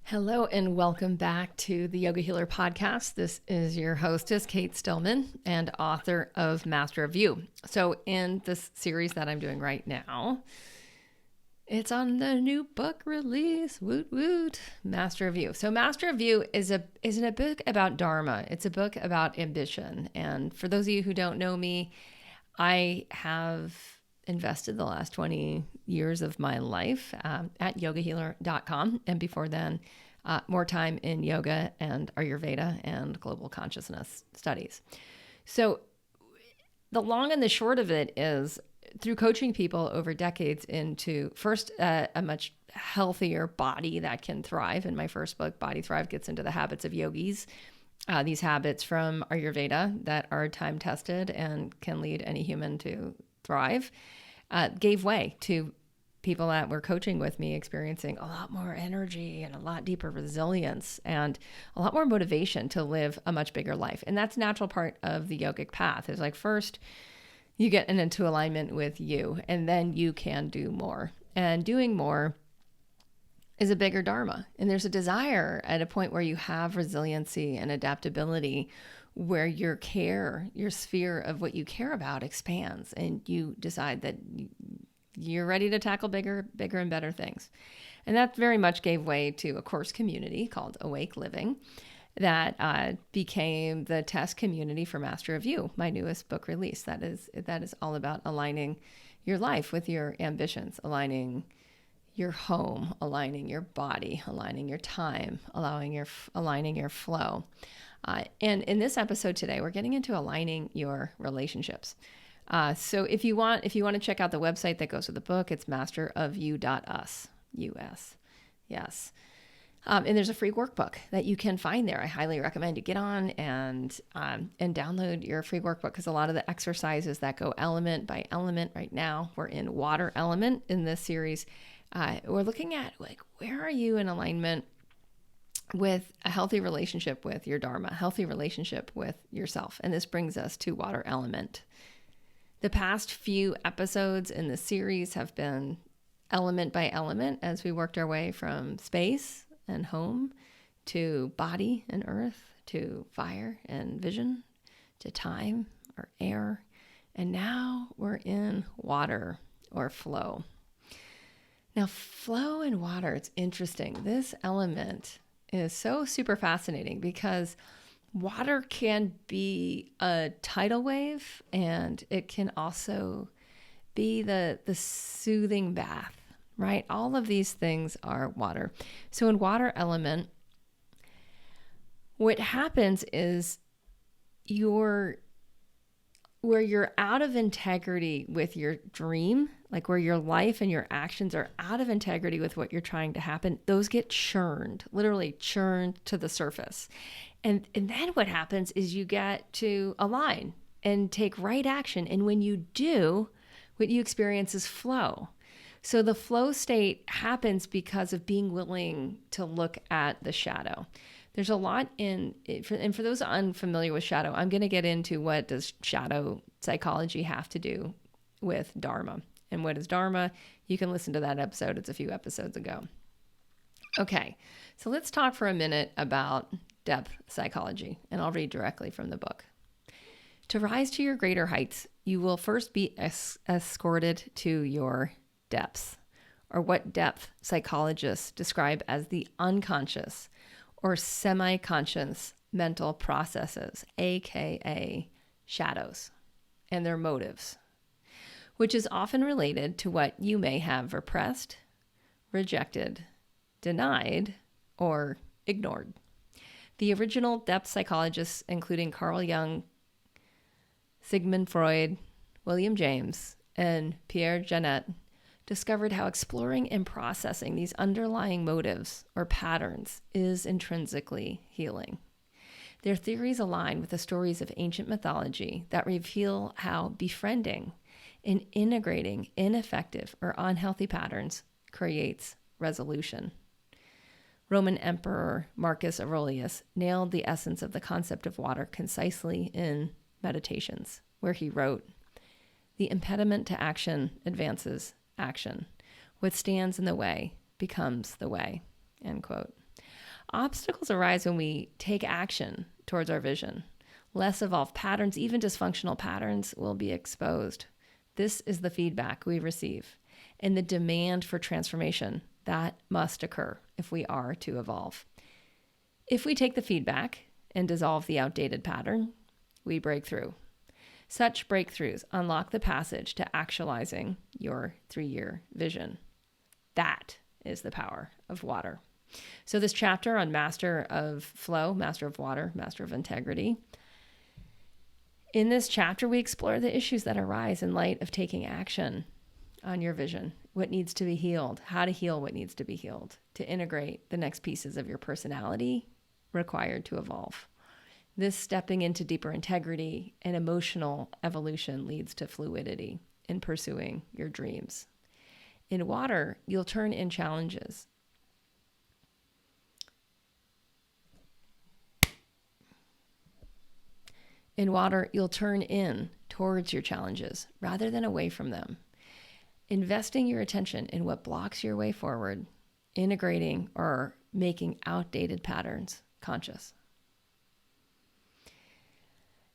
Hello and welcome back to the Yoga Healer podcast. This is your hostess, Cate Stillman, and author of Master of You. So in this series that I'm doing right now, it's on the new book release, woot woot, Master of You. So Master of You isn't a book about Dharma. It's a book about ambition. And for those of you who don't know me, I have invested the last 20 years of my life at yogahealer.com. And before then, more time in yoga and Ayurveda and global consciousness studies. So the long and the short of it is through coaching people over decades into first a much healthier body that can thrive. In my first book, Body Thrive, gets into the habits of yogis. These habits from Ayurveda that are time tested and can lead any human to thrive, gave way to people that were coaching with me experiencing a lot more energy and a lot deeper resilience and a lot more motivation to live a much bigger life. And that's a natural part of the yogic path is like first you get into alignment with you and then you can do more. And doing more is a bigger dharma. And there's a desire at a point where you have resiliency and adaptability where your sphere of what you care about expands and you decide that you're ready to tackle bigger and better things. And that very much gave way to a course community called Awake Living that became the test community for Master of You, my newest book release. That is all about aligning your life with your ambitions, aligning your home, aligning your body, aligning your time, aligning your flow. And in this episode today, we're getting into aligning your relationships. So if you want to check out the website that goes with the book, it's masterofyou.us, US. Yes. And there's a free workbook that you can find there. I highly recommend you get on and download your free workbook because a lot of the exercises that go element by element right now, we're in water element in this series. We're looking at like, where are you in alignment with a healthy relationship with your dharma, healthy relationship with yourself. And this brings us to water element. The past few episodes in the series have been element by element as we worked our way from space and home to body and earth to fire and vision to time or air. And now we're in water or flow. Now, flow and water, it's interesting. This element is so super fascinating because water can be a tidal wave and it can also be the soothing bath, right? All of these things are water. So in water element, what happens is where you're out of integrity with your dream, like where your life and your actions are out of integrity with what you're trying to happen, those get literally churned to the surface. And then what happens is you get to align and take right action. And when you do, what you experience is flow. So the flow state happens because of being willing to look at the shadow. There's a lot and for those unfamiliar with shadow, I'm going to get into what does shadow psychology have to do with Dharma. And what is Dharma? You can listen to that episode. It's a few episodes ago. Okay, so let's talk for a minute about depth psychology, and I'll read directly from the book. To rise to your greater heights, you will first be escorted to your depths, or what depth psychologists describe as the unconscious or semi-conscious mental processes, aka shadows, and their motives, which is often related to what you may have repressed, rejected, denied, or ignored. The original depth psychologists, including Carl Jung, Sigmund Freud, William James, and Pierre Janet, discovered how exploring and processing these underlying motives or patterns is intrinsically healing. Their theories align with the stories of ancient mythology that reveal how befriending and integrating ineffective or unhealthy patterns creates resolution. Roman Emperor Marcus Aurelius nailed the essence of the concept of water concisely in Meditations, where he wrote, "The impediment to action advances action. What stands in the way becomes the way," end quote. Obstacles arise when we take action towards our vision. Less evolved patterns, even dysfunctional patterns, will be exposed. This is the feedback we receive and the demand for transformation that must occur if we are to evolve. If we take the feedback and dissolve the outdated pattern, we break through. Such breakthroughs unlock the passage to actualizing your 3-year vision. That is the power of water. So this chapter on master of flow, master of water, master of integrity. In this chapter, we explore the issues that arise in light of taking action on your vision, what needs to be healed, how to heal what needs to be healed, to integrate the next pieces of your personality required to evolve. This stepping into deeper integrity and emotional evolution leads to fluidity in pursuing your dreams. In water, you'll turn in challenges. In water, you'll turn in towards your challenges rather than away from them. Investing your attention in what blocks your way forward, integrating or making outdated patterns conscious.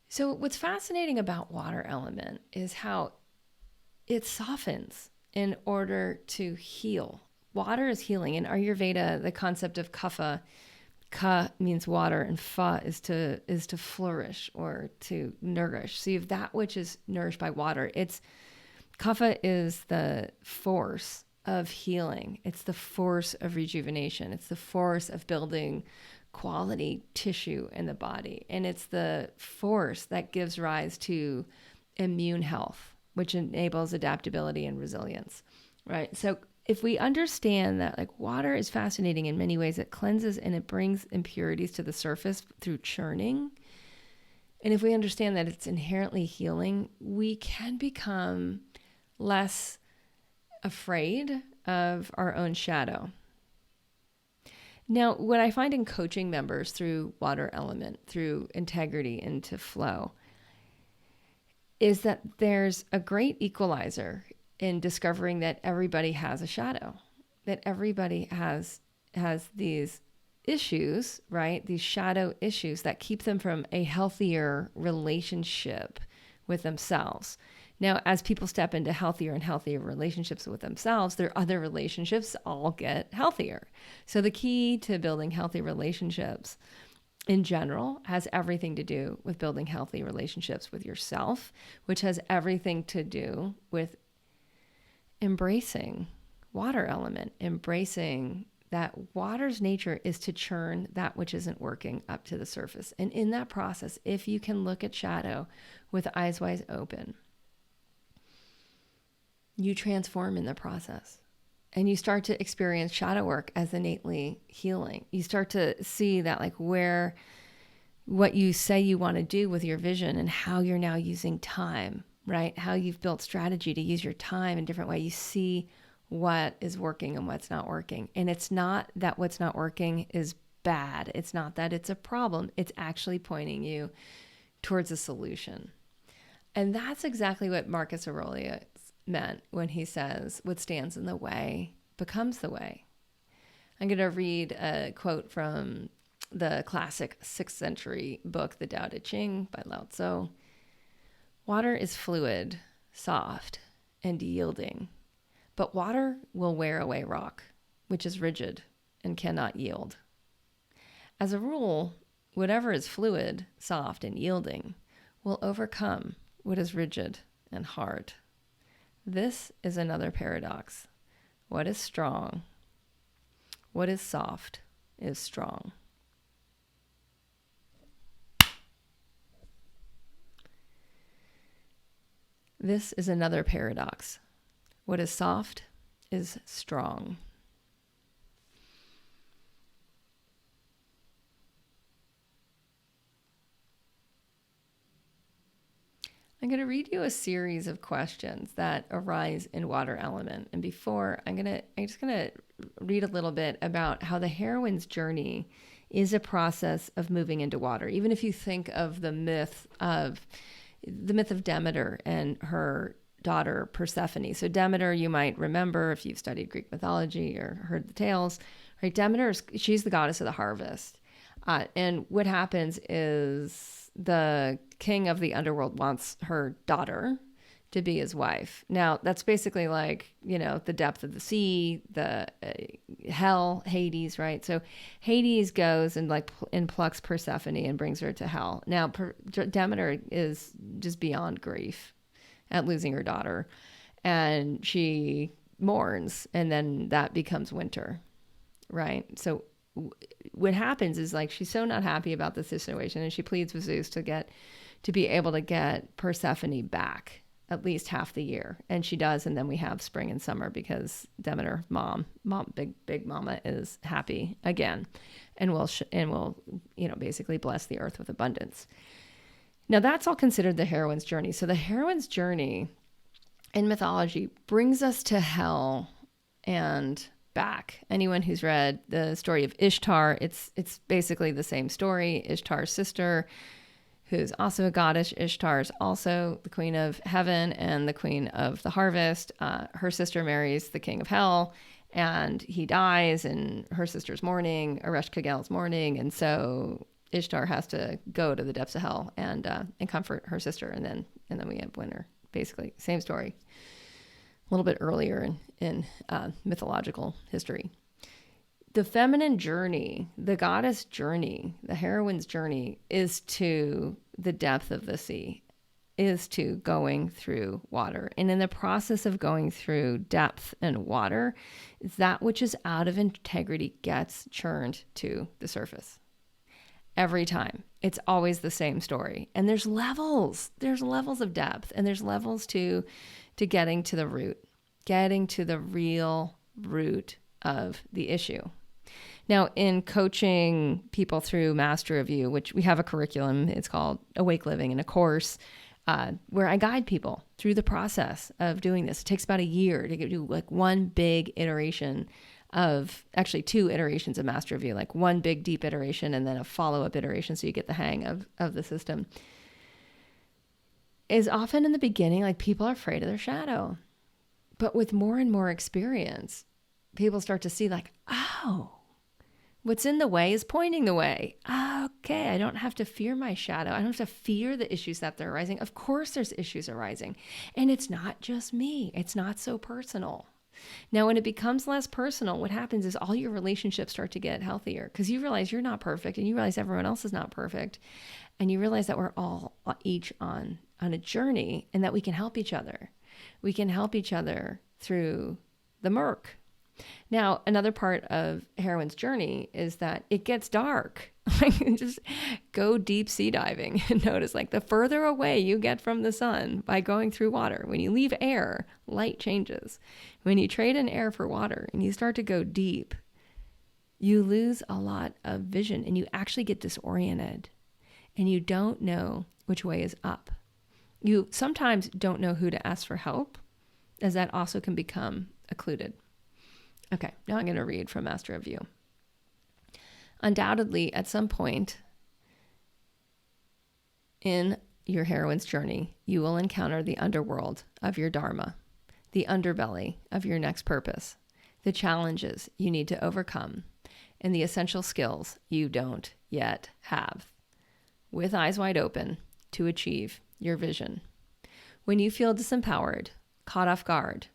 So what's fascinating about water element is how it softens in order to heal. Water is healing. In Ayurveda, the concept of kapha, ka means water and fa is to flourish or to nourish. So you have that which is nourished by water. Kapha is the force of healing. It's the force of rejuvenation. It's the force of building quality tissue in the body. And it's the force that gives rise to immune health, which enables adaptability and resilience, right? So if we understand that like water is fascinating in many ways, it cleanses and it brings impurities to the surface through churning. And if we understand that it's inherently healing, we can become less afraid of our own shadow. Now, what I find in coaching members through water element, through integrity into flow, is that there's a great equalizer in discovering that everybody has a shadow, that everybody has these issues, right? These shadow issues that keep them from a healthier relationship with themselves. Now, as people step into healthier and healthier relationships with themselves, their other relationships all get healthier. So the key to building healthy relationships in general has everything to do with building healthy relationships with yourself, which has everything to do with embracing water element, embracing that water's nature is to churn that which isn't working up to the surface. And in that process, if you can look at shadow with eyes wide open, you transform in the process and you start to experience shadow work as innately healing. You start to see that like what you say you want to do with your vision and how you're now using time, right? How you've built strategy to use your time in a different way. You see what is working and what's not working. And it's not that what's not working is bad. It's not that it's a problem. It's actually pointing you towards a solution. And that's exactly what Marcus Aurelius meant when he says, what stands in the way becomes the way. I'm going to read a quote from the classic 6th century book, The Tao Te Ching by Lao Tzu. Water is fluid, soft, and yielding, but water will wear away rock, which is rigid and cannot yield. As a rule, whatever is fluid, soft, and yielding will overcome what is rigid and hard. This is another paradox. What is strong, what is soft, is strong. This is another paradox. What is soft is strong. I'm going to read you a series of questions that arise in water element. And before, I'm just going to read a little bit about how the heroine's journey is a process of moving into water. Even if you think of the myth of Demeter and her daughter Persephone. So Demeter, you might remember if you've studied Greek mythology or heard the tales, right? She's the goddess of the harvest. And what happens is the king of the underworld wants her daughter to be his wife. Now, that's basically like, the depth of the sea, the hell, Hades, right? So Hades goes and plucks Persephone and brings her to hell. Now, Demeter is just beyond grief at losing her daughter, and she mourns, and then that becomes winter, right? So what happens is she's so not happy about the situation, and she pleads with Zeus to be able to get Persephone back at least half the year, and she does. And then we have spring and summer because Demeter, mom, big mama, is happy again, and will basically bless the earth with abundance. Now that's all considered the heroine's journey. So the heroine's journey in mythology brings us to hell and back. Anyone who's read the story of Ishtar, it's basically the same story. Ishtar's sister, who's also a goddess. Ishtar is also the queen of heaven and the queen of the harvest. Her sister marries the king of hell, and he dies, and her sister's mourning, Eresh Kagel's mourning, and so Ishtar has to go to the depths of hell and comfort her sister, and then we have winter. Basically, same story. A little bit earlier in mythological history. The feminine journey, the goddess journey, the heroine's journey is to the depth of the sea, is to going through water. And in the process of going through depth and water, that which is out of integrity gets churned to the surface. Every time. It's always the same story. And there's levels. There's levels of depth, and there's levels to getting to the root, getting to the real root of the issue. Now, in coaching people through Master of You, which we have a curriculum, it's called Awake Living, and a course where I guide people through the process of doing this. It takes about a year to do one big iteration of, actually 2 iterations of Master of You, one big deep iteration and then a follow-up iteration so you get the hang of the system. Is often in the beginning, people are afraid of their shadow. But with more and more experience, people start to see oh, what's in the way is pointing the way. Okay, I don't have to fear my shadow. I don't have to fear the issues that they're arising. Of course there's issues arising. And it's not just me. It's not so personal. Now, when it becomes less personal, what happens is all your relationships start to get healthier because you realize you're not perfect, and you realize everyone else is not perfect. And you realize that we're all each on a journey, and that we can help each other. We can help each other through the murk. Now, another part of heroine's journey is that it gets dark. Just go deep sea diving and notice the further away you get from the sun by going through water, when you leave air, light changes. When you trade in air for water and you start to go deep, you lose a lot of vision, and you actually get disoriented, and you don't know which way is up. You sometimes don't know who to ask for help, as that also can become occluded. Okay, now I'm going to read from Master of You. Undoubtedly, at some point in your heroine's journey, you will encounter the underworld of your dharma, the underbelly of your next purpose, the challenges you need to overcome, and the essential skills you don't yet have, with eyes wide open to achieve your vision. When you feel disempowered, caught off guard,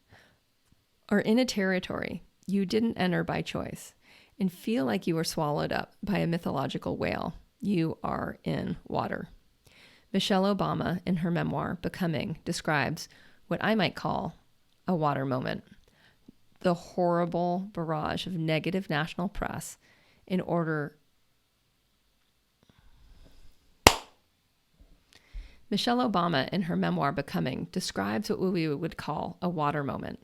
or in a territory you didn't enter by choice, and feel like you were swallowed up by a mythological whale, you are in water. Michelle Obama, in her memoir, Becoming, describes what I might call a water moment. The horrible barrage of negative national press in order... Michelle Obama, in her memoir, Becoming, describes what we would call a water moment.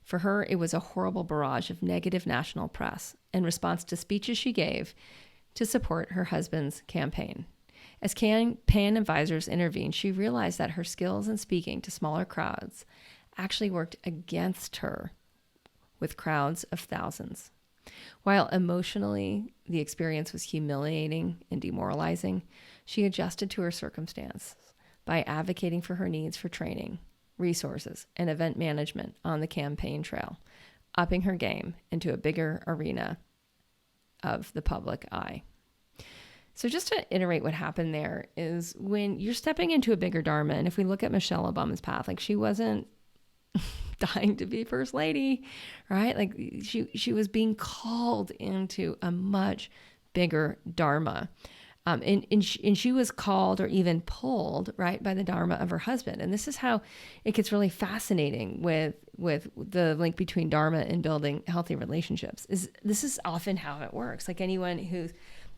For her, it was a horrible barrage of negative national press in response to speeches she gave to support her husband's campaign. As campaign advisors intervened, she realized that her skills in speaking to smaller crowds actually worked against her with crowds of thousands. While emotionally the experience was humiliating and demoralizing, she adjusted to her circumstance by advocating for her needs for training, resources, and event management on the campaign trail. upping her game into a bigger arena of the public eye. So just to iterate what happened there is when you're stepping into a bigger dharma, and if we look at Michelle Obama's path, like she wasn't dying to be first lady, right? Like she was being called into a much bigger dharma. And she was called or even pulled, right, by the dharma of her husband. And this is how it gets really fascinating with the link between dharma and building healthy relationships. This is often how it works. Like anyone who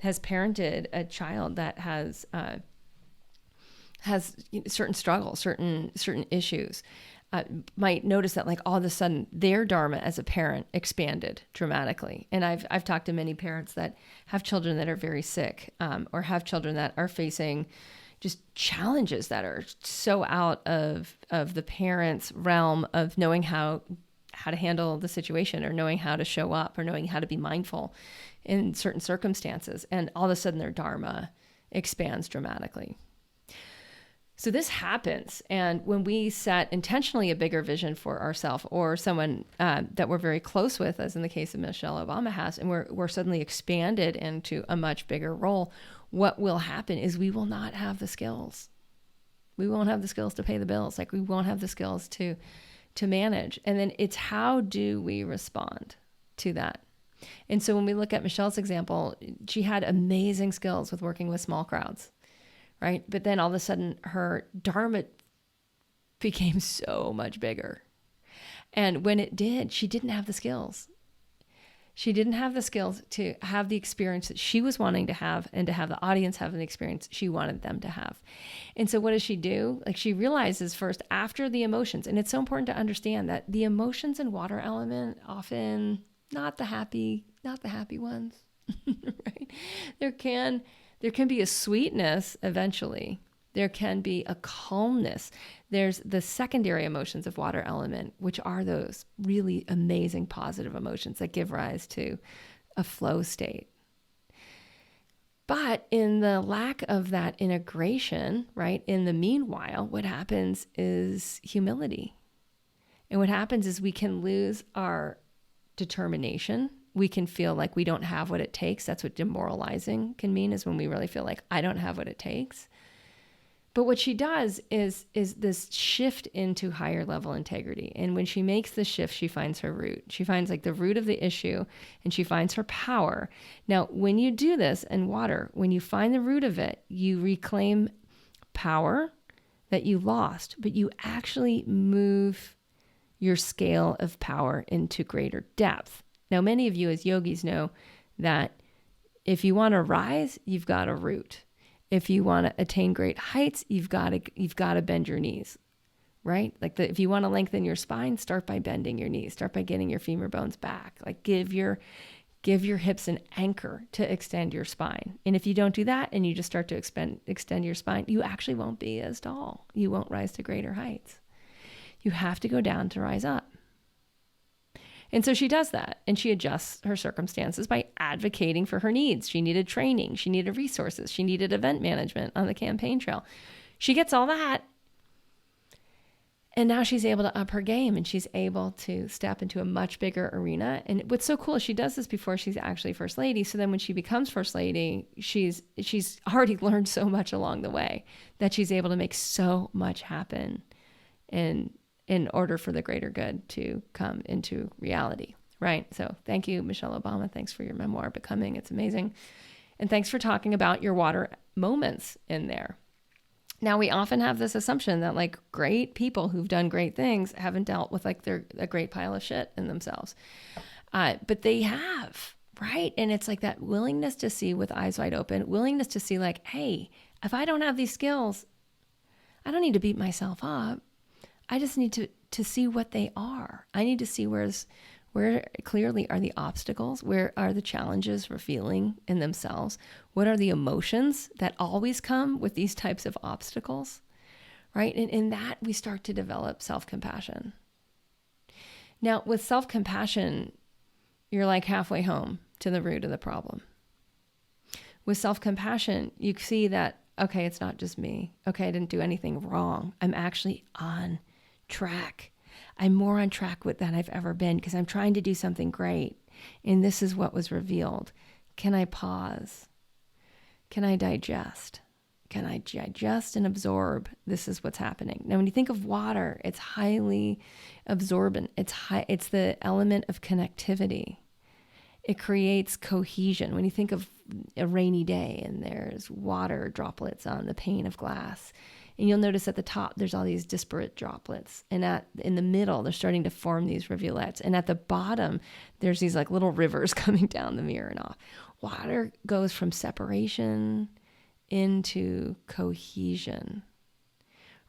has parented a child that has certain struggles, certain issues, might notice that like all of a sudden their dharma as a parent expanded dramatically. And I've talked to many parents that have children that are very sick, or have children that are facing just challenges that are so out of the parent's realm of knowing how to handle the situation, or knowing how to show up, or knowing how to be mindful in certain circumstances. And all of a sudden their dharma expands dramatically. So this happens. And when we set intentionally a bigger vision for ourselves, or someone that we're very close with, as in the case of Michelle Obama has, and we're suddenly expanded into a much bigger role, what will happen is we will not have the skills. We won't have the skills to pay the bills. Like we won't have the skills to manage. And then it's how do we respond to that? And so when we look at Michelle's example, she had amazing skills with working with small crowds. Right? But then all of a sudden her dharma became so much bigger. And when it did, she didn't have the skills. She didn't have the skills to have the experience that she was wanting to have, and to have the audience have an experience she wanted them to have. And so what does she do? Like she realizes first after the emotions, and it's so important to understand that the emotions in water element often not the happy ones, right? There can be a sweetness eventually. There can be a calmness. There's the secondary emotions of water element, which are those really amazing positive emotions that give rise to a flow state. But in the lack of that integration, right, in the meanwhile, what happens is humility. And what happens is we can lose our determination. We can feel like we don't have what it takes. That's what demoralizing can mean, is when we really feel like I don't have what it takes. But what she does is this shift into higher level integrity. And when she makes the shift, she finds her root. She finds like the root of the issue, and she finds her power. Now, when you do this in water, when you find the root of it, you reclaim power that you lost, but you actually move your scale of power into greater depth. Now, many of you as yogis know that if you want to rise, you've got to root. If you want to attain great heights, you've got to bend your knees, right? Like if you want to lengthen your spine, start by bending your knees. Start by getting your femur bones back. Like give your hips an anchor to extend your spine. And if you don't do that and you just start to extend your spine, you actually won't be as tall. You won't rise to greater heights. You have to go down to rise up. And so she does that, and she adjusts her circumstances by advocating for her needs. She needed training. She needed resources. She needed event management on the campaign trail. She gets all that. And now she's able to up her game, and she's able to step into a much bigger arena. And what's so cool is she does this before she's actually first lady. So then when she becomes first lady, she's already learned so much along the way that she's able to make so much happen in order for the greater good to come into reality, right? So thank you, Michelle Obama. Thanks for your memoir, Becoming. It's amazing. And thanks for talking about your water moments in there. Now, we often have this assumption that like great people who've done great things haven't dealt with like they're a great pile of shit in themselves. But they have, right? And it's like that willingness to see with eyes wide open, willingness to see like, hey, if I don't have these skills, I don't need to beat myself up. I just need to see what they are. I need to see where clearly are the obstacles, where are the challenges for feeling in themselves, what are the emotions that always come with these types of obstacles, right? And in that, we start to develop self-compassion. Now, with self-compassion, you're like halfway home to the root of the problem. With self-compassion, you see that, okay, it's not just me. Okay, I didn't do anything wrong. I'm actually on track. I'm more on track with than I've ever been because I'm trying to do something great. And this is what was revealed. Can I pause? Can I digest? Can I digest and absorb? This is what's happening. Now, when you think of water, it's highly absorbent. It's the element of connectivity. It creates cohesion. When you think of a rainy day and there's water droplets on the pane of glass, and you'll notice at the top, there's all these disparate droplets. And in the middle, they're starting to form these rivulets. And at the bottom, there's these like little rivers coming down the mirror and off. Water goes from separation into cohesion,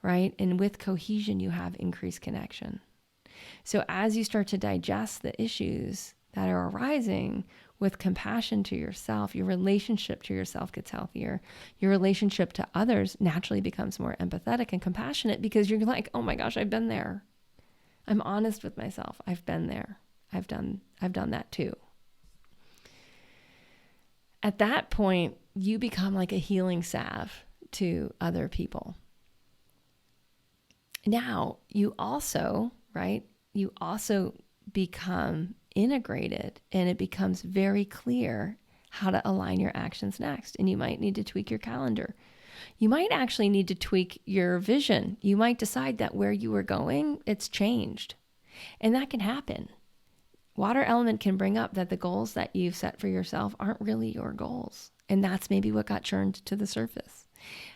right? And with cohesion, you have increased connection. So as you start to digest the issues that are arising with compassion to yourself, your relationship to yourself gets healthier. Your relationship to others naturally becomes more empathetic and compassionate because you're like, oh my gosh, I've been there. I'm honest with myself. I've been there. I've done that too. At that point, you become like a healing salve to other people. Now, you also become integrated, and it becomes very clear how to align your actions next. And you might need to tweak your calendar. You might actually need to tweak your vision. You might decide that where you were going, it's changed. And that can happen. Water element can bring up that the goals that you've set for yourself aren't really your goals. And that's maybe what got churned to the surface.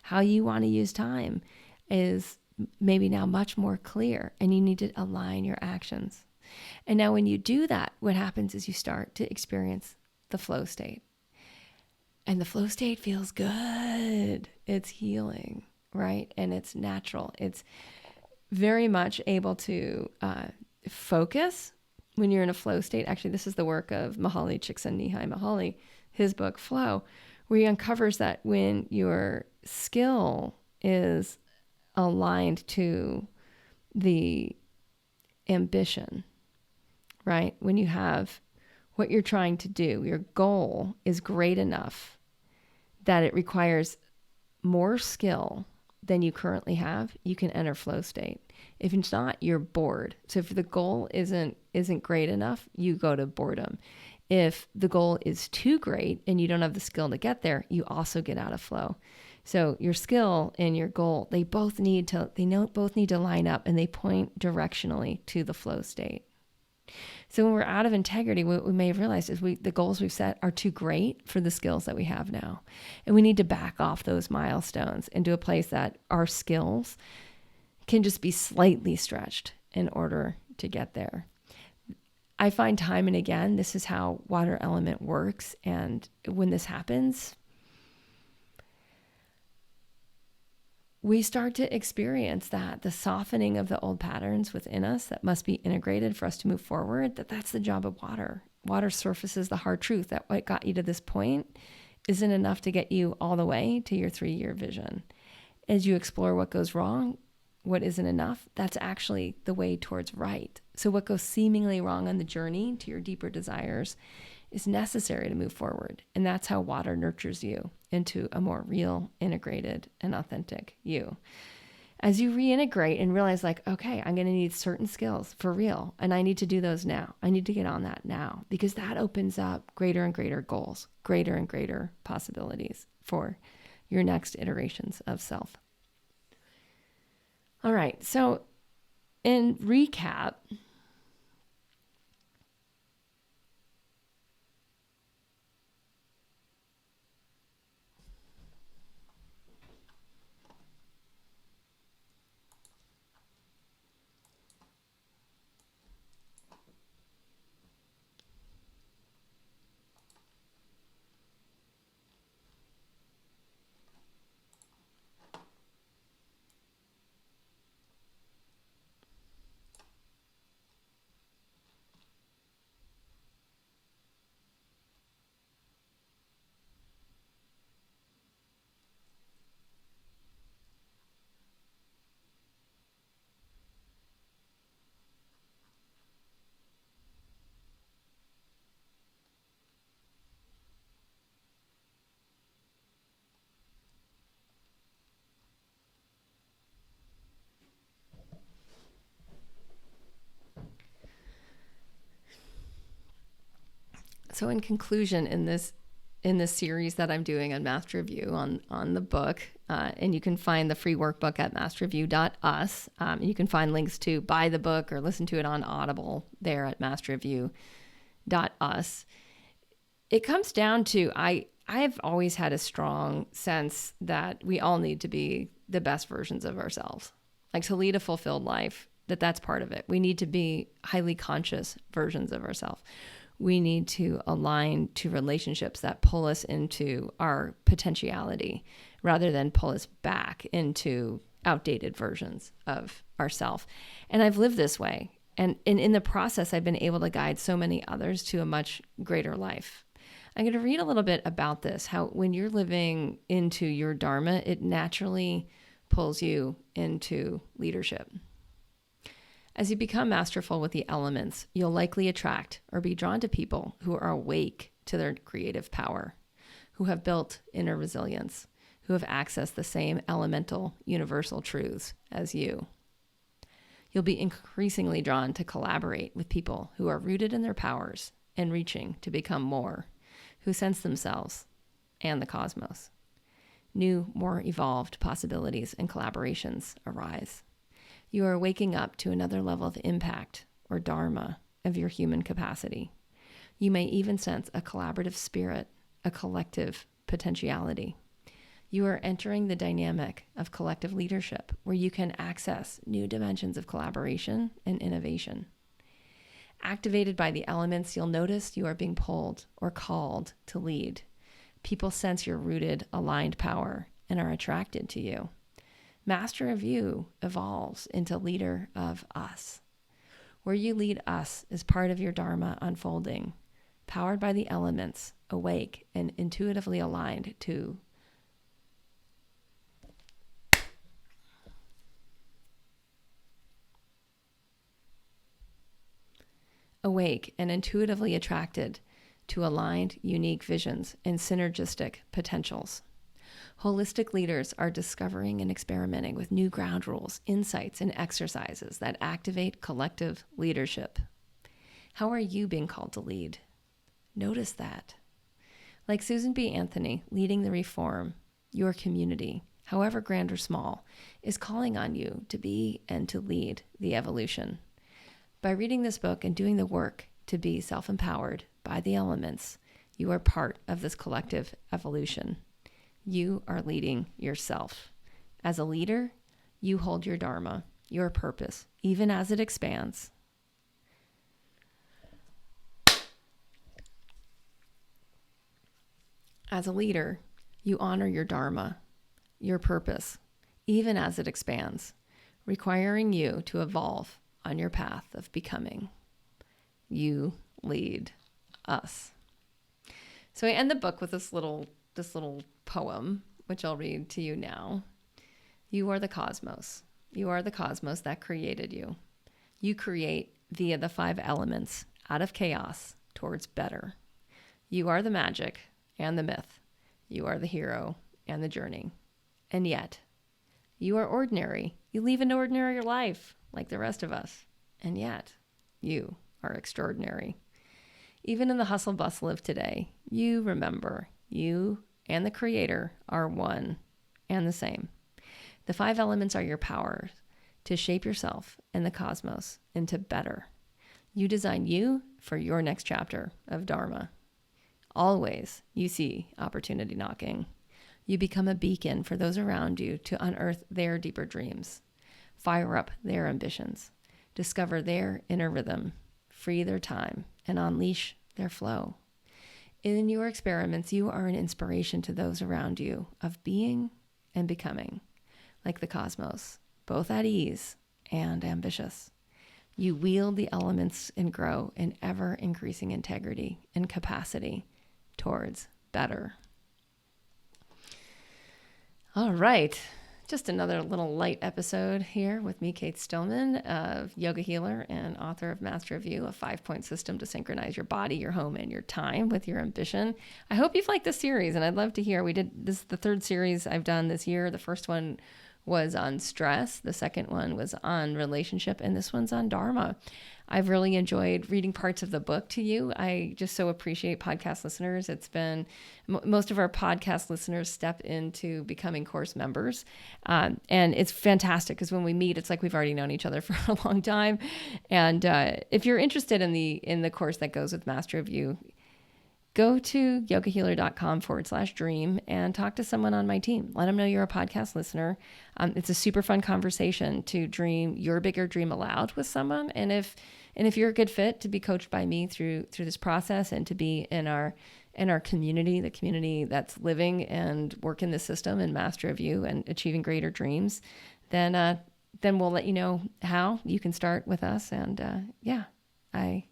How you want to use time is maybe now much more clear, and you need to align your actions. And now when you do that, what happens is you start to experience the flow state. And the flow state feels good. It's healing, right? And it's natural. It's very much able to focus when you're in a flow state. Actually, this is the work of Mihaly Csikszentmihalyi, his book Flow, where he uncovers that when your skill is aligned to the ambition, right? When you have what you're trying to do, your goal is great enough that it requires more skill than you currently have, you can enter flow state. If it's not, you're bored. So if the goal isn't great enough, you go to boredom. If the goal is too great and you don't have the skill to get there, you also get out of flow. So your skill and your goal, they both need to line up, and they point directionally to the flow state. So when we're out of integrity, what we may have realized is the goals we've set are too great for the skills that we have now. And we need to back off those milestones into a place that our skills can just be slightly stretched in order to get there. I find time and again, this is how water element works. And when this happens, we start to experience that the softening of the old patterns within us that must be integrated for us to move forward, that's the job of water. Water surfaces the hard truth that what got you to this point isn't enough to get you all the way to your 3-year vision. As you explore what goes wrong, what isn't enough, that's actually the way towards right. So what goes seemingly wrong on the journey to your deeper desires is necessary to move forward. And that's how water nurtures you into a more real, integrated, and authentic you. As you reintegrate and realize like, okay, I'm going to need certain skills for real, and I need to do those now. I need to get on that now, because that opens up greater and greater goals, greater and greater possibilities for your next iterations of self. All right. So in recap, So in conclusion, in this series that I'm doing on Master of You on the book, and you can find the free workbook at masterofyou.us. You can find links to buy the book or listen to it on Audible there at masterofyou.us. It comes down to, I've always had a strong sense that we all need to be the best versions of ourselves. Like, to lead a fulfilled life, that's part of it. We need to be highly conscious versions of ourselves. We need to align to relationships that pull us into our potentiality rather than pull us back into outdated versions of ourselves. And I've lived this way. And in the process, I've been able to guide so many others to a much greater life. I'm going to read a little bit about this, how when you're living into your Dharma, it naturally pulls you into leadership. As you become masterful with the elements, you'll likely attract or be drawn to people who are awake to their creative power, who have built inner resilience, who have accessed the same elemental universal truths as you. You'll be increasingly drawn to collaborate with people who are rooted in their powers and reaching to become more, who sense themselves and the cosmos. New, more evolved possibilities and collaborations arise. You are waking up to another level of impact or dharma of your human capacity. You may even sense a collaborative spirit, a collective potentiality. You are entering the dynamic of collective leadership, where you can access new dimensions of collaboration and innovation. Activated by the elements, you'll notice you are being pulled or called to lead. People sense your rooted, aligned power and are attracted to you. Master of You evolves into leader of us. Where you lead us is part of your Dharma unfolding, powered by the elements, awake and intuitively aligned to attracted to aligned, unique visions and synergistic potentials. Holistic leaders are discovering and experimenting with new ground rules, insights, and exercises that activate collective leadership. How are you being called to lead? Notice that. Like Susan B. Anthony, leading the reform, your community, however grand or small, is calling on you to be and to lead the evolution. By reading this book and doing the work to be self-empowered by the elements, you are part of this collective evolution. You are leading yourself. As a leader, you hold your Dharma, your purpose, even as it expands. As a leader, you honor your Dharma, your purpose, even as it expands, requiring you to evolve on your path of becoming. You lead us. So I end the book with this little poem, which I'll read to you now. You are the cosmos. You are the cosmos that created you. You create via the 5 elements out of chaos towards better. You are the magic and the myth. You are the hero and the journey. And yet, you are ordinary. You lead an ordinary life like the rest of us. And yet, you are extraordinary. Even in the hustle bustle of today, you remember you and the Creator are one and the same. The 5 elements are your powers to shape yourself and the cosmos into better. You design you for your next chapter of Dharma. Always you see opportunity knocking. You become a beacon for those around you to unearth their deeper dreams, fire up their ambitions, discover their inner rhythm, free their time, and unleash their flow. In your experiments, you are an inspiration to those around you of being and becoming, like the cosmos, both at ease and ambitious. You wield the elements and grow in ever-increasing integrity and capacity towards better. All right. Just another little light episode here with me, Cate Stillman, of yoga healer and author of Master of You, a 5-point system to synchronize your body, your home, and your time with your ambition. I hope you've liked this series, and I'd love to hear. This is the 3rd series I've done this year. The first one was on stress. The second one was on relationship, and this one's on Dharma. I've really enjoyed reading parts of the book to you. I just so appreciate podcast listeners. It's been most of our podcast listeners step into becoming course members. And it's fantastic because when we meet, it's like we've already known each other for a long time. And if you're interested in the course that goes with Master of You, go to yogahealer.com/dream and talk to someone on my team. Let them know you're a podcast listener. It's a super fun conversation to dream your bigger dream aloud with someone. And if you're a good fit to be coached by me through this process and to be in our community, the community that's living and working the system and Master of You and achieving greater dreams, then we'll let you know how you can start with us. And I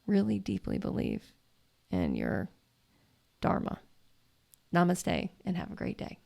really deeply believe in your dharma. Namaste and have a great day.